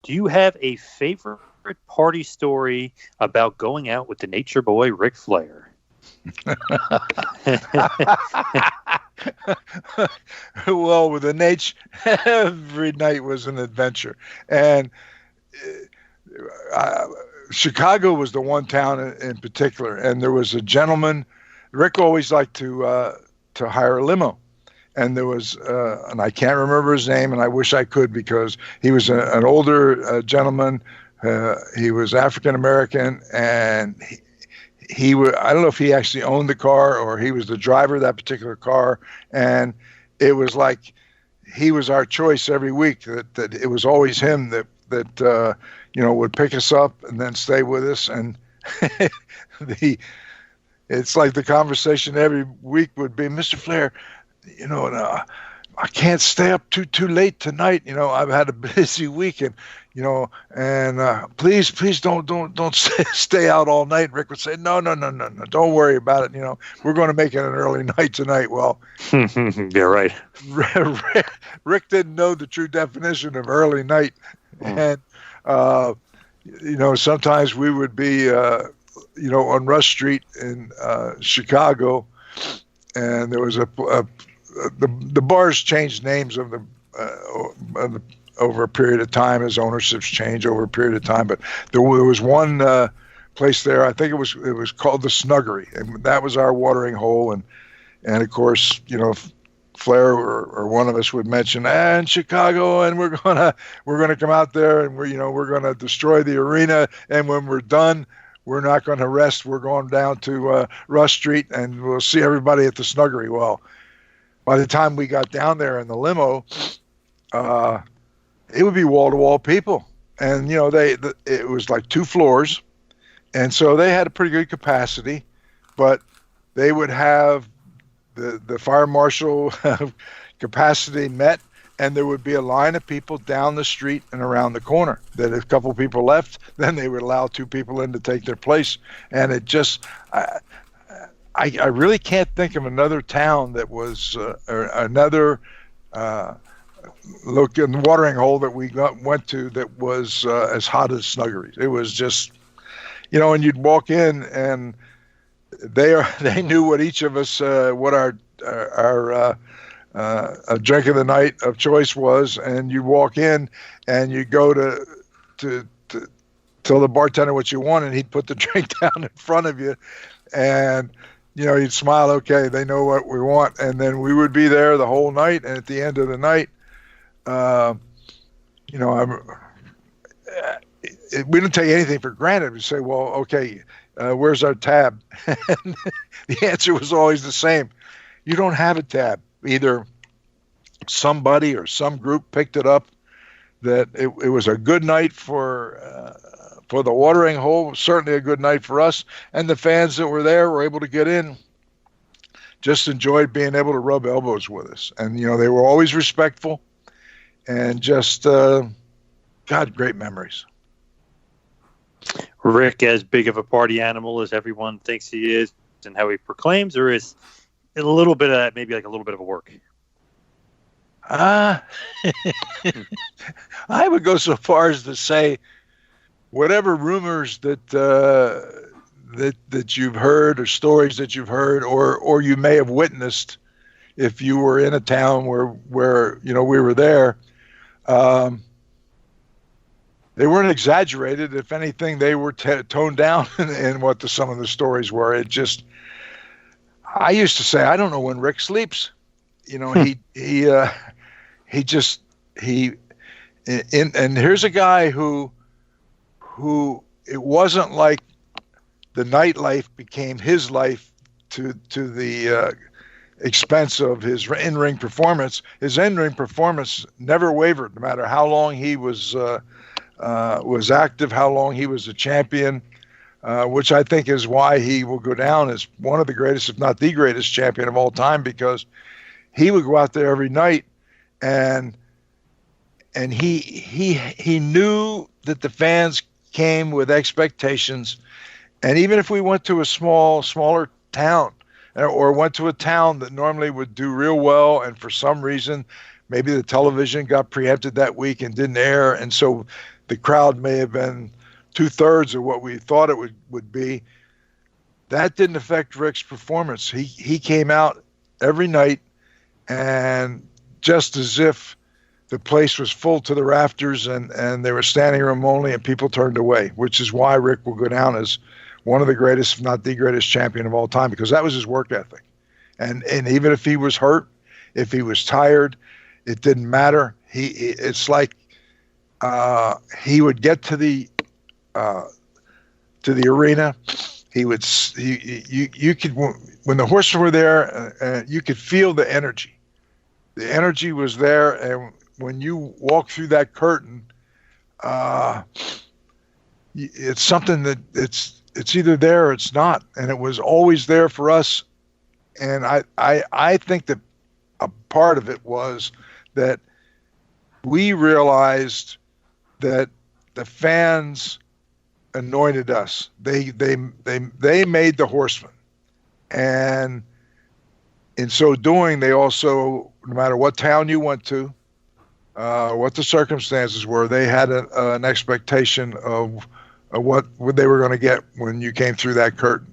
Do you have a favorite party story about going out with the Nature Boy, Ric Flair? Well, with the Nate, every night was an adventure, and Chicago was the one town in particular. And there was a gentleman. Rick always liked to hire a limo, and there was, and I can't remember his name, and I wish I could because he was an older gentleman. He was African American, and he I don't know if he actually owned the car or he was the driver of that particular car. And it was like he was our choice every week, that it was always him that would pick us up and then stay with us. And it's like the conversation every week would be, Mr. Flair, I can't stay up too late tonight. I've had a busy weekend, and please don't stay out all night. Rick would say, no, don't worry about it. We're going to make it an early night tonight. Well, yeah, right. Rick didn't know the true definition of early night. And, sometimes we would be, on Rush Street in Chicago, and there was the bars changed names over a period of time as ownerships change over a period of time. But there was one place there. I think it was called the Snuggery, and that was our watering hole. And of course, Flair or one of us would mention, in Chicago, and we're gonna come out there, and we're gonna destroy the arena. And when we're done, we're not going to rest. We're going down to Rush Street, and we'll see everybody at the Snuggery. Well, by the time we got down there in the limo, it would be wall-to-wall people. And, it was like 2 floors. And so they had a pretty good capacity, but they would have the fire marshal capacity met, and there would be a line of people down the street and around the corner that if a couple people left, then they would allow 2 people in to take their place. And it just, I really can't think of another town that was another look in the watering hole that we went to that was as hot as Snuggery. It was just, and you'd walk in, and they knew what each of us, what our drink of the night of choice was, and you walk in and you go to tell the bartender what you want, and he'd put the drink down in front of you, and you'd smile, okay, they know what we want. And then we would be there the whole night. And at the end of the night, we didn't take anything for granted. We say, well, okay, where's our tab? And the answer was always the same. You don't have a tab. Either somebody or some group picked it up, that it was a good night for the watering hole, certainly a good night for us, and the fans that were there were able to get in, just enjoyed being able to rub elbows with us. And, they were always respectful, and just, God, great memories. Rick, as big of a party animal as everyone thinks he is and how he proclaims, or is a little bit of maybe like a little bit of a work? I would go so far as to say, whatever rumors that you've heard, or stories that you've heard, or you may have witnessed, if you were in a town where we were there, they weren't exaggerated. If anything, they were toned down in what some of the stories were. It just, I used to say, I don't know when Rick sleeps. And here's a guy who it wasn't like the nightlife became his life to the expense of his in-ring performance. His in-ring performance never wavered, no matter how long he was active, how long he was a champion, which I think is why he will go down as one of the greatest, if not the greatest champion of all time, because he would go out there every night, and he knew that the fans came with expectations. And even if we went to a smaller town, or went to a town that normally would do real well, and for some reason maybe the television got preempted that week and didn't air, and so the crowd may have been 2/3 of what we thought it would be. That didn't affect Ric's performance. He came out every night, and just as if the place was full to the rafters, and they were standing room only, and people turned away, which is why Ric will go down as one of the greatest, if not the greatest champion of all time, because that was his work ethic. And even if he was hurt, if he was tired, it didn't matter. It's like he would get to the arena. You could, when the horsemen were there, you could feel the energy. The energy was there, and when you walk through that curtain, it's something that it's either there or it's not, and it was always there for us. And I think that a part of it was that we realized that the fans anointed us. They made the horsemen, and in so doing, they also, no matter what town you went to, what the circumstances were, they had an expectation of what they were going to get when you came through that curtain.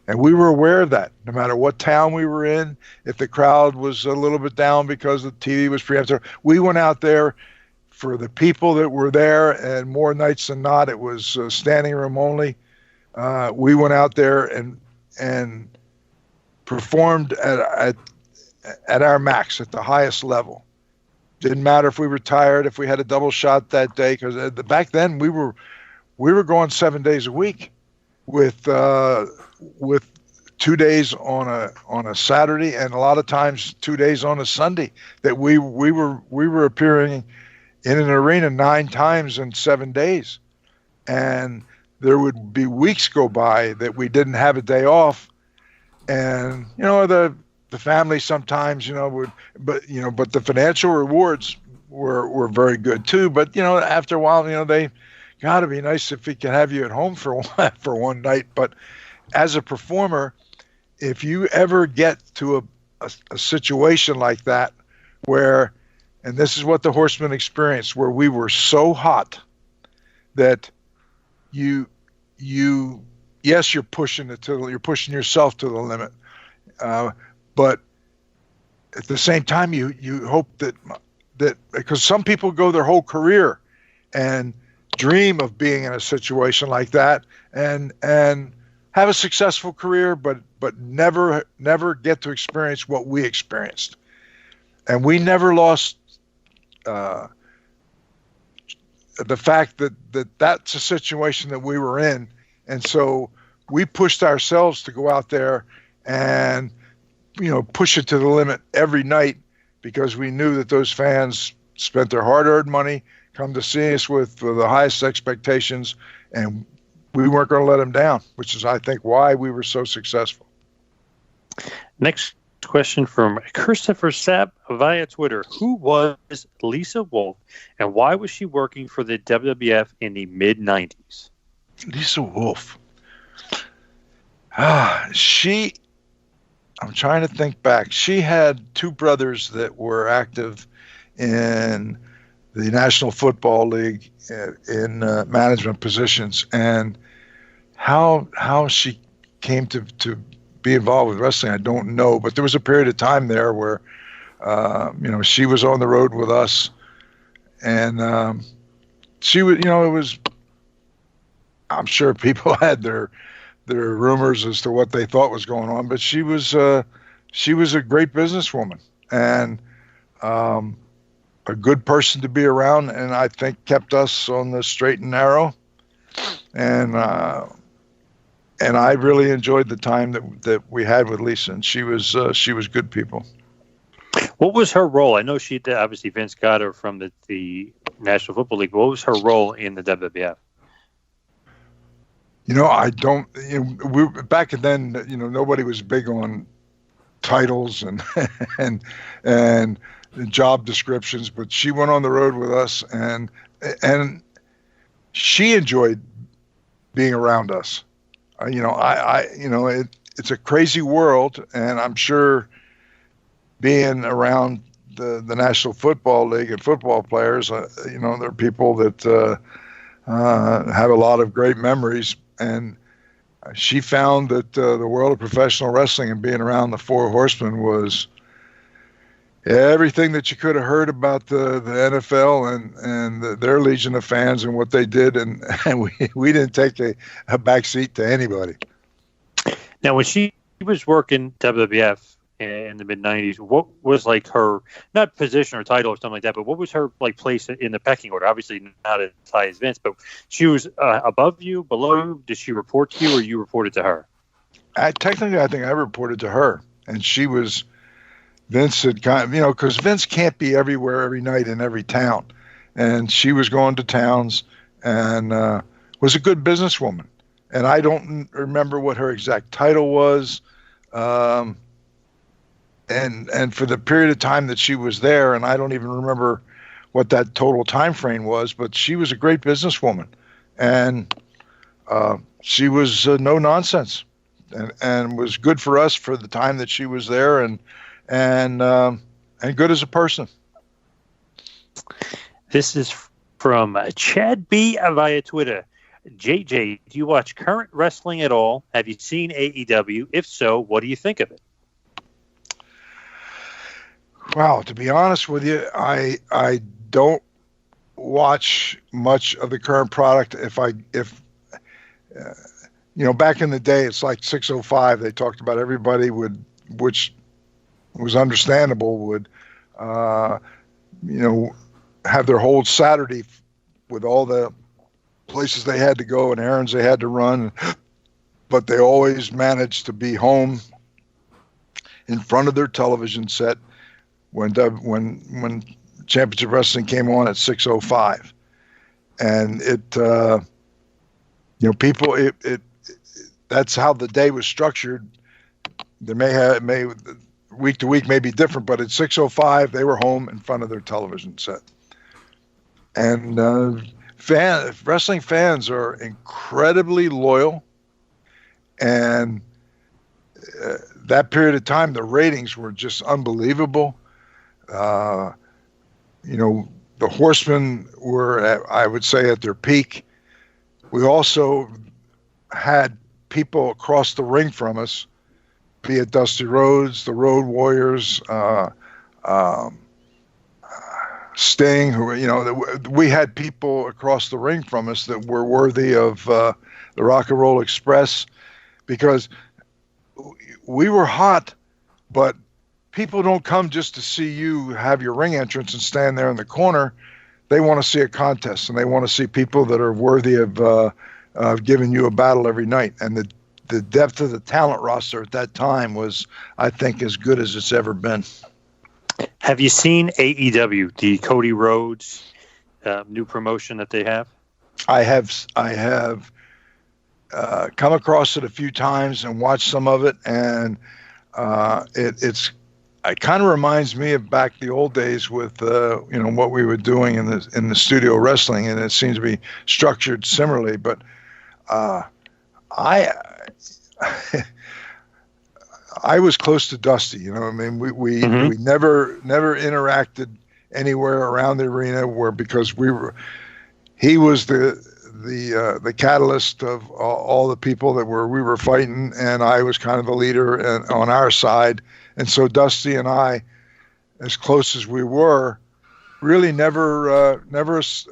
And we were aware of that. No matter what town we were in, if the crowd was a little bit down because the TV was preemptive, we went out there for the people that were there, and more nights than not, it was standing room only. We went out there and performed at our max, at the highest level. Didn't matter if we were tired, if we had a double shot that day, because back then we were going 7 days a week with 2 days on a Saturday, and a lot of times 2 days on a Sunday. That we were appearing in an arena 9 times in 7 days, and there would be weeks go by that we didn't have a day off, and the family sometimes would, but the financial rewards were very good too. But after a while, they gotta be nice if we can have you at home for one night. But as a performer, if you ever get to a situation like that where, and this is what the Horsemen experienced, where we were so hot that you're pushing you're pushing yourself to the limit, but at the same time you hope that because some people go their whole career and dream of being in a situation like that and have a successful career, but never get to experience what we experienced. And we never lost the fact that that's a situation that we were in. And so we pushed ourselves to go out there and, push it to the limit every night, because we knew that those fans spent their hard-earned money, come to see us with the highest expectations, and we weren't going to let them down, which is, I think, why we were so successful. Next question from Christopher Sapp via Twitter. Who was Lisa Wolk, and why was she working for the WWF in the mid-90s? Lisa Wolk. I'm trying to think back. She had 2 brothers that were active in the National Football League in management positions, and how she came to be involved with wrestling, I don't know. But there was a period of time there where, she was on the road with us, and she would, it was. I'm sure people had their rumors as to what they thought was going on, but she was a great businesswoman and a good person to be around, and I think kept us on the straight and narrow. And I really enjoyed the time that we had with Lisa, and she was good people. What was her role? I know she did, obviously Vince got her from the National Football League. What was her role in the WWF? I don't. Back then, nobody was big on titles and job descriptions. But she went on the road with us, and she enjoyed being around us. It's a crazy world, and I'm sure being around the National Football League and football players, there are people that have a lot of great memories. And she found that the world of professional wrestling and being around the Four Horsemen was everything that you could have heard about the NFL and their legion of fans and what they did. And we didn't take a back seat to anybody. Now, when she was working WWF in the mid-90s, what was like her, not position or title or something like that, but what was her like place in the pecking order? Obviously not as high as Vince, but she was above you, below you? Did she report to you or you reported to her? Technically, I think I reported to her. And she was, Vince had kind of, because Vince can't be everywhere every night in every town. And she was going to towns and was a good businesswoman. And I don't remember what her exact title was. And for the period of time that she was there, and I don't even remember what that total time frame was, but she was a great businesswoman. And she was no nonsense and was good for us for the time that she was there and good as a person. This is from Chad B via Twitter. JJ, do you watch current wrestling at all? Have you seen AEW? If so, what do you think of it? Wow, to be honest with you, I don't watch much of the current product. If back in the day, it's like 605. They talked about everybody would, which was understandable, would have their whole Saturday with all the places they had to go and errands they had to run, but they always managed to be home in front of their television set when Championship Wrestling came on at 6:05, and that's how the day was structured. They may week to week may be different, but at 6:05 they were home in front of their television set, and wrestling fans are incredibly loyal, and that period of time, the ratings were just unbelievable. The Horsemen were, I would say, at their peak. We also had people across the ring from us, be it Dusty Rhodes, the Road Warriors, Sting, we had people across the ring from us that were worthy of the Rock and Roll Express, because we were hot, but people don't come just to see you have your ring entrance and stand there in the corner. They want to see a contest, and they want to see people that are worthy of giving you a battle every night. And the depth of the talent roster at that time was, I think, as good as it's ever been. Have you seen AEW, the Cody Rhodes new promotion that they have? I have come across it a few times and watched some of it, and it kind of reminds me of back the old days with what we were doing in the studio wrestling, and it seems to be structured similarly. But I was close to Dusty. We never interacted anywhere around the arena because he was the catalyst of all the people that we were fighting, and I was kind of the leader on our side. And so Dusty and I, as close as we were, really never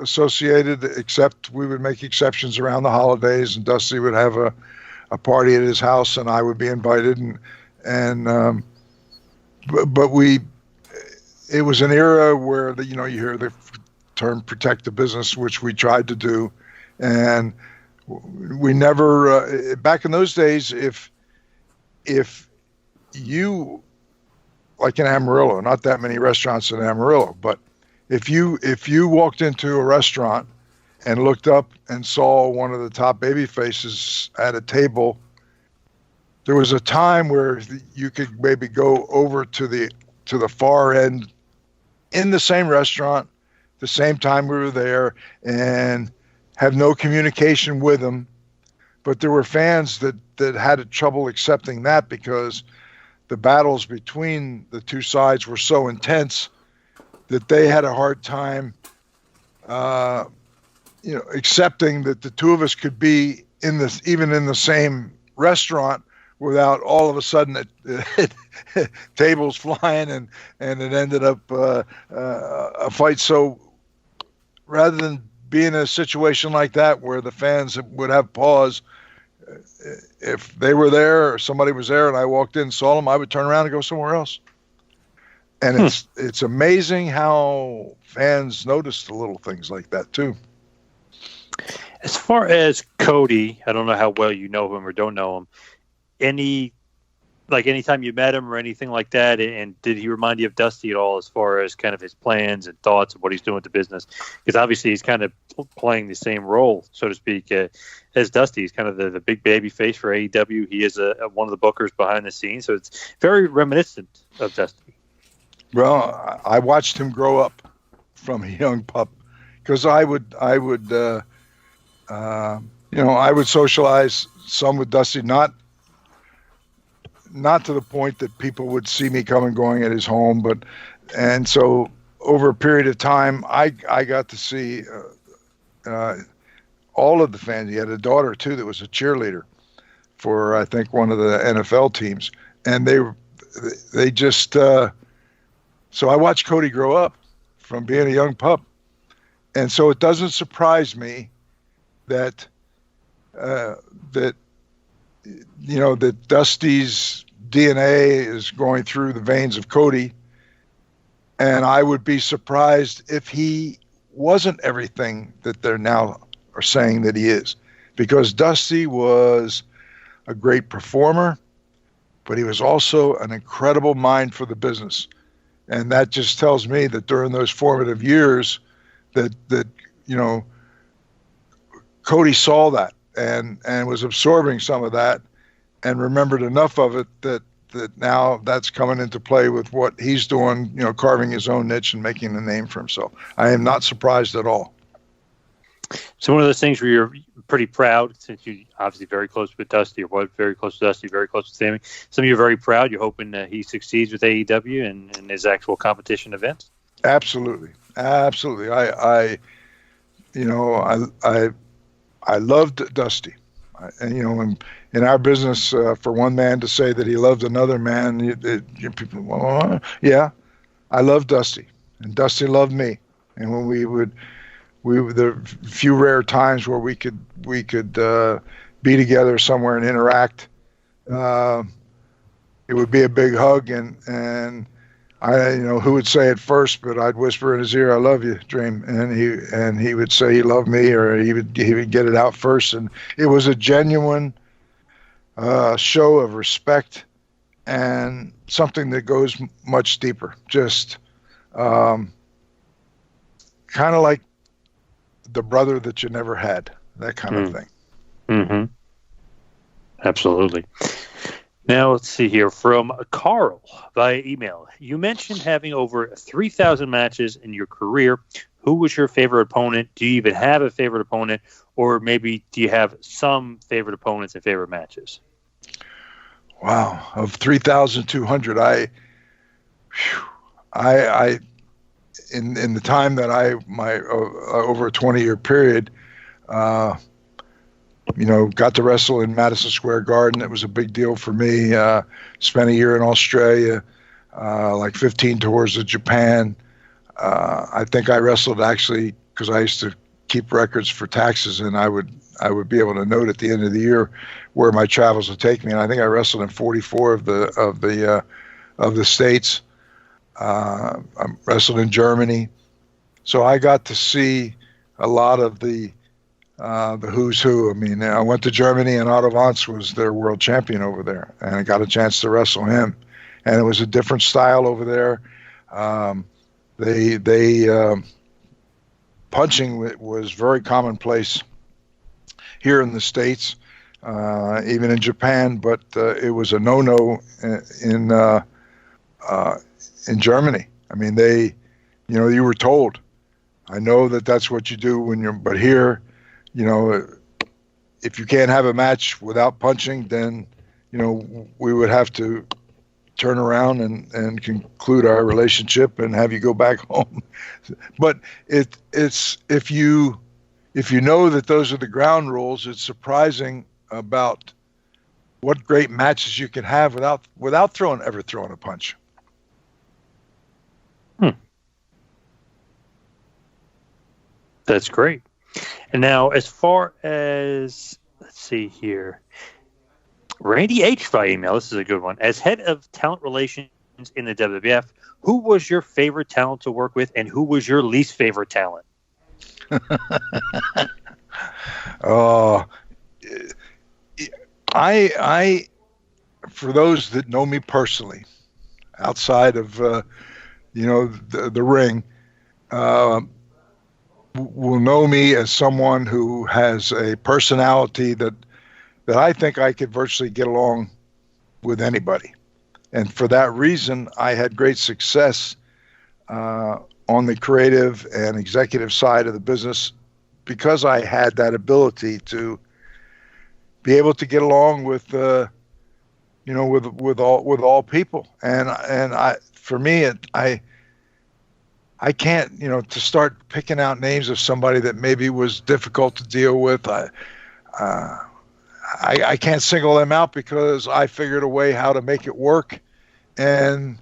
associated, except we would make exceptions around the holidays, and Dusty would have a party at his house, and I would be invited, but it was an era where you hear the term "protect the business," which we tried to do, and we never back in those days, if you, like in Amarillo, not that many restaurants in Amarillo, but if you walked into a restaurant and looked up and saw one of the top baby faces at a table, there was a time where you could maybe go over to the far end in the same restaurant, the same time we were there, and have no communication with them. But there were fans that had trouble accepting that, because the battles between the two sides were so intense that they had a hard time accepting that the two of us could be even in the same restaurant without all of a sudden tables flying and it ended up a fight. So rather than be in a situation like that where the fans would have pause, if they were there or somebody was there and I walked in and saw them, I would turn around and go somewhere else. And it's amazing how fans notice the little things like that too. As far as Cody, I don't know how well you know him or don't know him. Anytime you met him or anything like that, and did he remind you of Dusty at all as far as kind of his plans and thoughts of what he's doing with the business? Because obviously he's kind of playing the same role, so to speak, as Dusty. He's kind of the big baby face for AEW. He is one of the bookers behind the scenes, so it's very reminiscent of Dusty. Well, I watched him grow up from a young pup because I would socialize some with Dusty, not to the point that people would see me come and going at his home, and so over a period of time, I got to see all of the fans. He had a daughter too that was a cheerleader for I think one of the NFL teams, and they just. So I watched Cody grow up from being a young pup, and so it doesn't surprise me that Dusty's DNA is going through the veins of Cody, and I would be surprised if he wasn't everything that they're now are saying that he is, because Dusty was a great performer, but he was also an incredible mind for the business. And that just tells me that during those formative years that Cody saw that and was absorbing some of that and remembered enough of it that now that's coming into play with what he's doing, carving his own niche and making a name for himself. I am not surprised at all. So one of those things where you're pretty proud, since you're obviously very close with Dusty, or was very close to Dusty, very close to Sammy. Some of you are very proud. You're hoping that he succeeds with AEW and his actual competition events. Absolutely. I loved Dusty. And in our business, for one man to say that he loved another man, people, well, yeah, I loved Dusty, and Dusty loved me. And when we were the few rare times where we could be together somewhere and interact, it would be a big hug, and I who would say it first, but I'd whisper in his ear, "I love you, Dream," and he would say he loved me, or he would get it out first, and it was a genuine show of respect and something that goes much deeper. Just kind of like the brother that you never had, that kind of thing. Mm-hmm. Absolutely. Now, let's see here from Carl via email. You mentioned having over 3,000 matches in your career. Who was your favorite opponent? Do you even have a favorite opponent? Or maybe do you have some favorite opponents and favorite matches? Wow. Of 3,200, I in the time that over a 20-year period, got to wrestle in Madison Square Garden. It was a big deal for me. Spent a year in Australia, like 15 tours of Japan. I think I wrestled actually because I used to keep records for taxes, and I would be able to note at the end of the year where my travels would take me. And I think I wrestled in 44 of the states. I wrestled in Germany, so I got to see a lot of the who's who. I mean, I went to Germany, and Otto Wanz was their world champion over there, and I got a chance to wrestle him. And it was a different style over there. Punching was very commonplace here in the States, even in Japan, but it was a no-no in Germany. I mean, you were told. I know that that's what you do but here, if you can't have a match without punching, then, we would have to turn around and conclude our relationship and have you go back home. But it's if you if you know that those are the ground rules, it's surprising about what great matches you can have without ever throwing a punch. That's great. And now, as far as, let's see here, Randy H. by email, this is a good one. As head of talent relations in the WWF, who was your favorite talent to work with, and who was your least favorite talent? Oh, I, for those that know me personally, outside of the ring, will know me as someone who has a personality that I think I could virtually get along with anybody. And for that reason, I had great success on the creative and executive side of the business because I had that ability to be able to get along with all people. And for me, I can't, to start picking out names of somebody that maybe was difficult to deal with. I can't single them out because I figured a way how to make it work. And,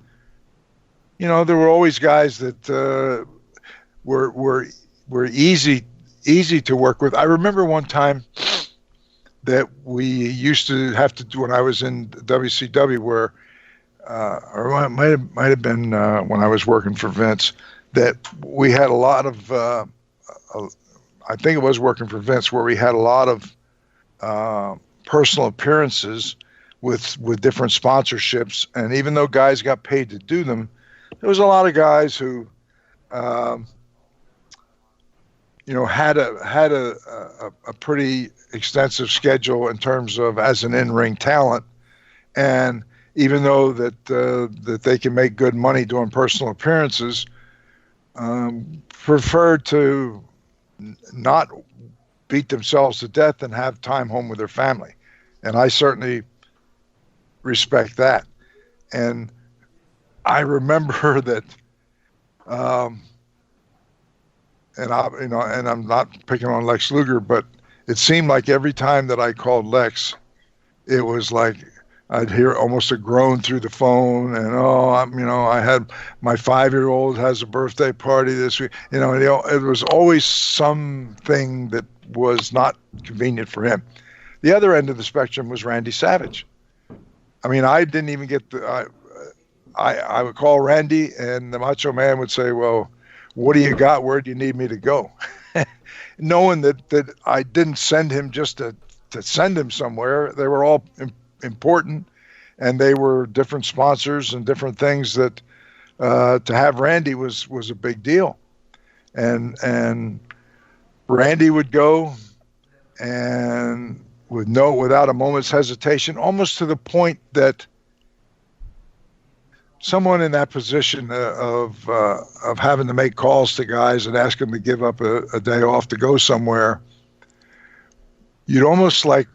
there were always guys that were easy to work with. I remember one time that we used to have to do when I was in WCW where, or it might have been when I was working for Vince, that we had a lot of, I think it was working for Vince, where we had a lot of personal appearances with different sponsorships. And even though guys got paid to do them, there was a lot of guys who, had a pretty extensive schedule in terms of as an in-ring talent. And even though that they can make good money doing personal appearances, preferred to not beat themselves to death and have time home with their family. And I certainly respect that. And I remember that, and I'm not picking on Lex Luger, but it seemed like every time that I called Lex, it was like I'd hear almost a groan through the phone, and I had my 5-year-old has a birthday party this week. It was always something that was not convenient for him. The other end of the spectrum was Randy Savage. I mean, I didn't even get I would call Randy, and the Macho Man would say, "Well, what do you got? Where do you need me to go?" Knowing that I didn't send him just to send him somewhere. They were all important, and they were different sponsors and different things that to have Randy was a big deal. And Randy would go and without a moment's hesitation, almost to the point that someone in that position of having to make calls to guys and ask them to give up a day off to go somewhere, you'd almost like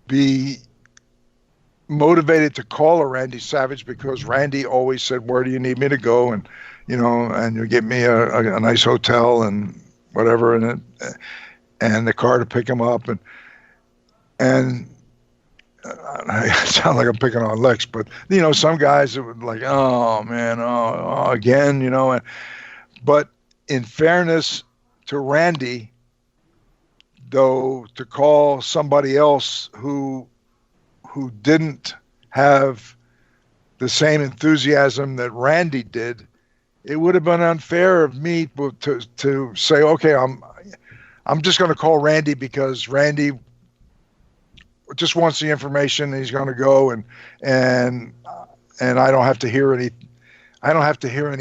be motivated to call a Randy Savage because Randy always said, "Where do you need me to go?" And you give me a nice hotel and whatever, and the car to pick him up, and I sound like I'm picking on Lex, but some guys that would like, "Oh man, again," but in fairness to Randy, though, to call somebody else who didn't have the same enthusiasm that Randy did, it would have been unfair of me to say, "Okay, I'm just going to call Randy because Randy just wants the information and he's going to go and I don't have to hear any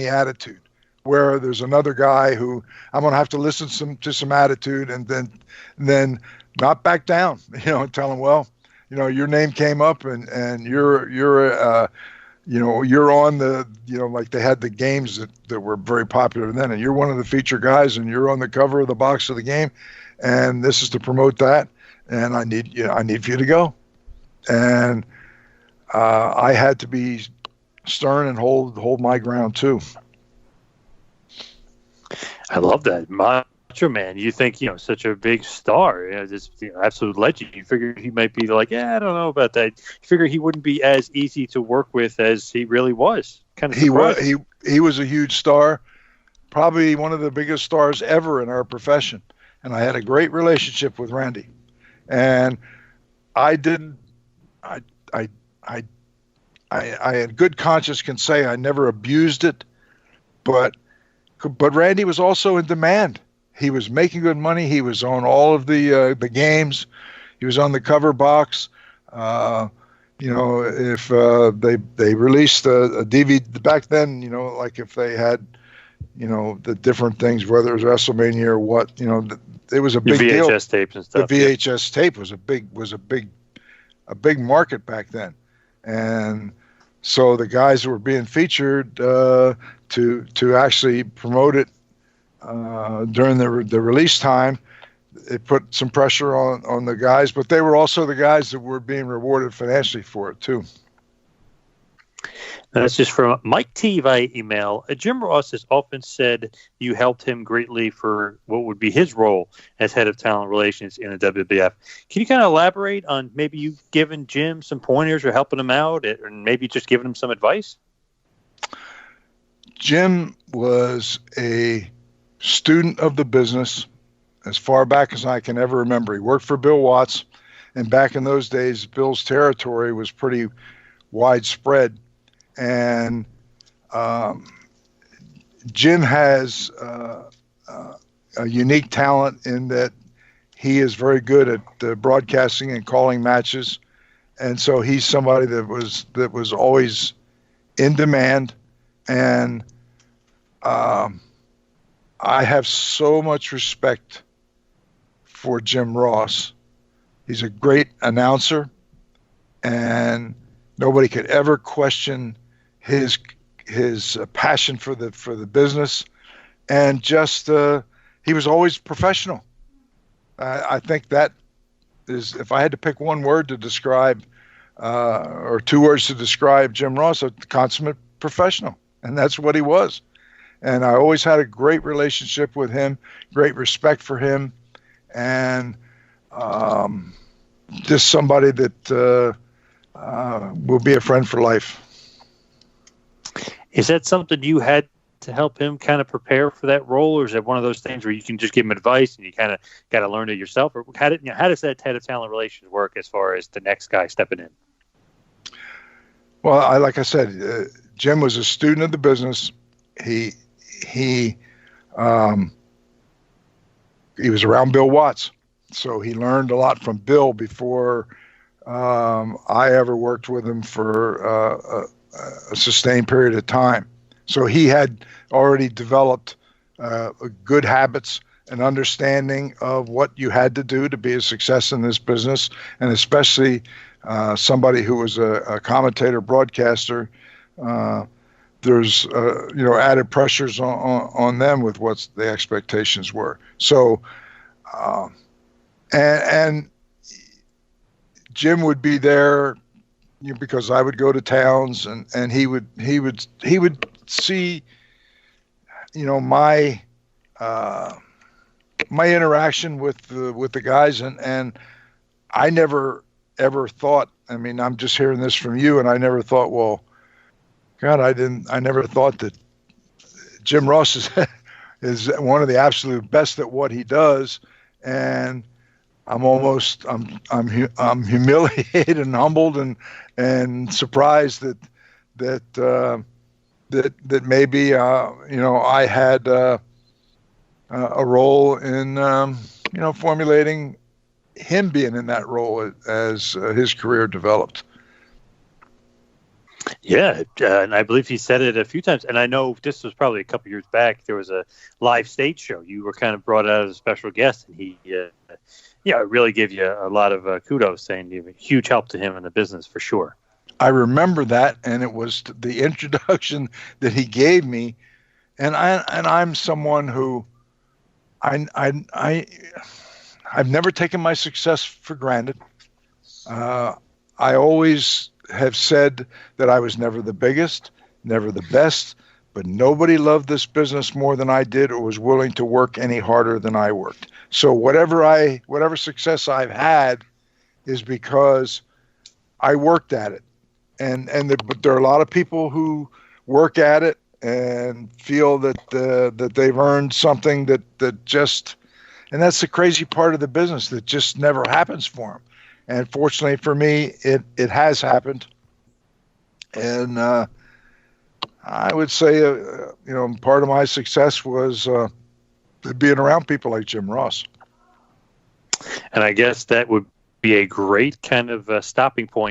attitude." Where there's another guy who I'm going to have to listen to some attitude and then not back down, and tell him, "Well, your name came up and you're on the, like they had the games that were very popular then, and you're one of the feature guys and you're on the cover of the box of the game, and this is to promote that, and I need for you to go." And I had to be stern and hold my ground too. I love that. Macho Man. You think, such a big star, this absolute legend. You figure he might be like, yeah, I don't know about that. You figure he wouldn't be as easy to work with as he really was. Kind of surprised. He was a huge star, probably one of the biggest stars ever in our profession. And I had a great relationship with Randy. And I had good conscience can say I never abused it, but Randy was also in demand. He was making good money. He was on all of the games. He was on the cover box. If they released a DVD back then, like if they had, the different things, whether it was WrestleMania or what, it was a big VHS deal. tapes and stuff. The VHS tape was a big market back then, and so the guys who were being featured to actually promote it during the release time, it put some pressure on the guys, but they were also the guys that were being rewarded financially for it too. That's just from Mike T via email. Jim Ross has often said you helped him greatly for what would be his role as head of talent relations in the WWF. Can you kind of elaborate on maybe you giving Jim some pointers or helping him out, or maybe just giving him some advice? Jim was a student of the business as far back as I can ever remember. He worked for Bill Watts, and back in those days, Bill's territory was pretty widespread. And Jim has a unique talent in that he is very good at broadcasting and calling matches, and so he's somebody that was always in demand. And I have so much respect for Jim Ross. He's a great announcer, and nobody could ever question his passion for the business, and just he was always professional. I think that is, if I had to pick one word to describe or two words to describe Jim Ross, a consummate professional, and that's what he was. And I always had a great relationship with him, great respect for him, and just somebody that will be a friend for life. Is that something you had to help him kind of prepare for that role, or is it one of those things where you can just give him advice and you kind of got to learn it yourself? Or how does that head of talent relations work as far as the next guy stepping in? Well, like I said, Jim was a student of the business. He was around Bill Watts, so he learned a lot from Bill before I ever worked with him for a sustained period of time. So he had already developed good habits and understanding of what you had to do to be a success in this business, and especially somebody who was a commentator, broadcaster. There's added pressures on them with what the expectations were. So and Jim would be there because I would go to towns, and he would see my interaction with the guys, and I never ever thought, I mean, I'm just hearing this from you, and I never thought, well, God, I never thought that Jim Ross is one of the absolute best at what he does, and I'm humiliated and humbled and surprised that maybe I had a role in formulating him being in that role as his career developed. Yeah, and I believe he said it a few times. And I know this was probably a couple years back. There was a live stage show. You were kind of brought out as a special guest, and he really gave you a lot of kudos, saying you were a huge help to him in the business for sure. I remember that, and it was the introduction that he gave me, and I'm someone who I've never taken my success for granted. I always have said that I was never the biggest, never the best, but nobody loved this business more than I did or was willing to work any harder than I worked. So whatever success I've had is because I worked at it. But there are a lot of people who work at it and feel that they've earned something that just, and that's the crazy part of the business that just never happens for them. And fortunately for me, it has happened. And I would say, part of my success was being around people like Jim Ross. And I guess that would be a great kind of stopping point